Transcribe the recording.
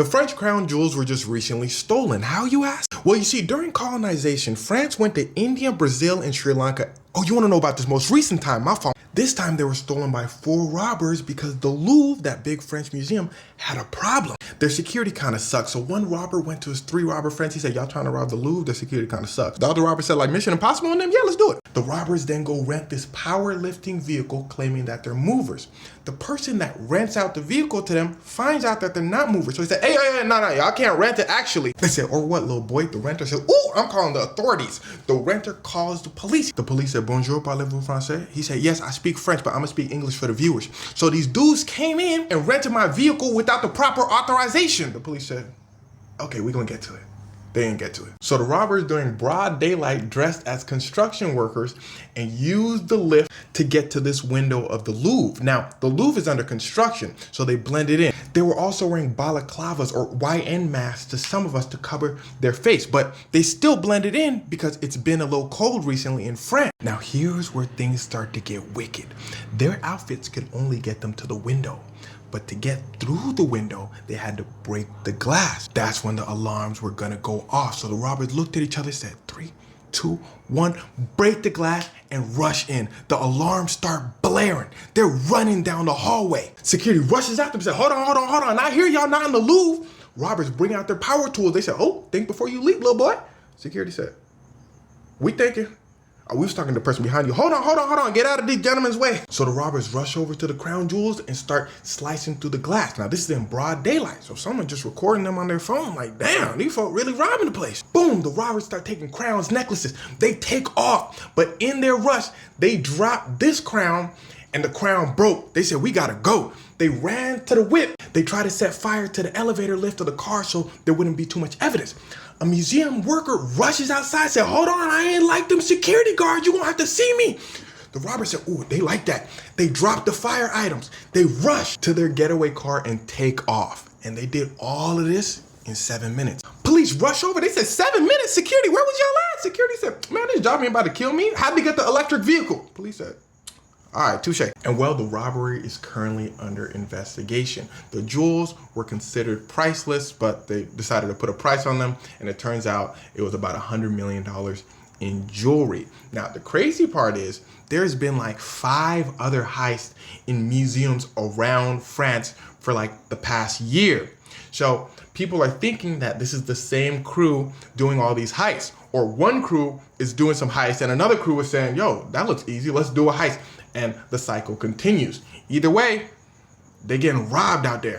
The French crown jewels were just recently stolen. How, you ask? Well, you see, during colonization, France went to India, Brazil, and Sri Lanka. Oh, you want to know about this most recent time? My fault. This time they were stolen by 4 robbers because the Louvre, that big French museum, had a problem. Their security kind of sucked. So one robber went to his 3 robber friends. He said, y'all trying to rob the Louvre? Their security kind of sucks. The other robber said, like, Mission Impossible on them? Yeah, let's do it. The robbers then go rent this powerlifting vehicle claiming that they're movers. The person that rents out the vehicle to them finds out that they're not movers. So he said, hey, no, y'all can't rent it actually. They said, or what, little boy? The renter said, ooh, I'm calling the authorities. The renter calls the police. The police said, bonjour, parlez-vous français? He said, yes, I speak French, but I'm gonna speak English for the viewers. So these dudes came in and rented my vehicle without the proper authorization. The police said, okay, we're gonna get to it. They didn't get to it. So the robbers during broad daylight dressed as construction workers and used the lift to get to this window of the Louvre. Now, the Louvre is under construction, so they blended in. They were also wearing balaclavas or YN masks to some of us to cover their face, but they still blended in because it's been a little cold recently in France. Now, here's where things start to get wicked. Their outfits could only get them to the window. But to get through the window, they had to break the glass. That's when the alarms were gonna go off. So the robbers looked at each other and said, 3, 2, 1, break the glass and rush in. The alarms start blaring. They're running down the hallway. Security rushes after them and said, hold on. I hear y'all not in the Louvre. Robbers bring out their power tools. They said, oh, think before you leap, little boy. Security said, we thinking. We was talking to the person behind you. Hold on, get out of these gentlemen's way. So the robbers rush over to the crown jewels and start slicing through the glass. Now this is in broad daylight, so someone just recording them on their phone like, damn, these folk really robbing the place. Boom, the robbers start taking crowns, necklaces. They take off, but in their rush, they drop this crown and the crown broke. They said, we gotta go. They ran to the whip. They tried to set fire to the elevator lift of the car so there wouldn't be too much evidence. A museum worker rushes outside, said, hold on, I ain't like them security guards. You won't have to see me. The robbers said, ooh, they like that. They dropped the fire items. They rushed to their getaway car and take off. And they did all of this in 7 minutes. Police rush over. They said, 7 minutes? Security, where was y'all at? Security said, man, this job ain't about to kill me. How'd they get the electric vehicle? Police said, all right, touche. And well, the robbery is currently under investigation. The jewels were considered priceless, but they decided to put a price on them, and it turns out it was about $100 million in jewelry. Now, the crazy part is there's been like 5 other heists in museums around France for like the past year. So people are thinking that this is the same crew doing all these heists, or one crew is doing some heists and another crew is saying, yo, that looks easy, let's do a heist. And the cycle continues. Either way, they're getting robbed out there.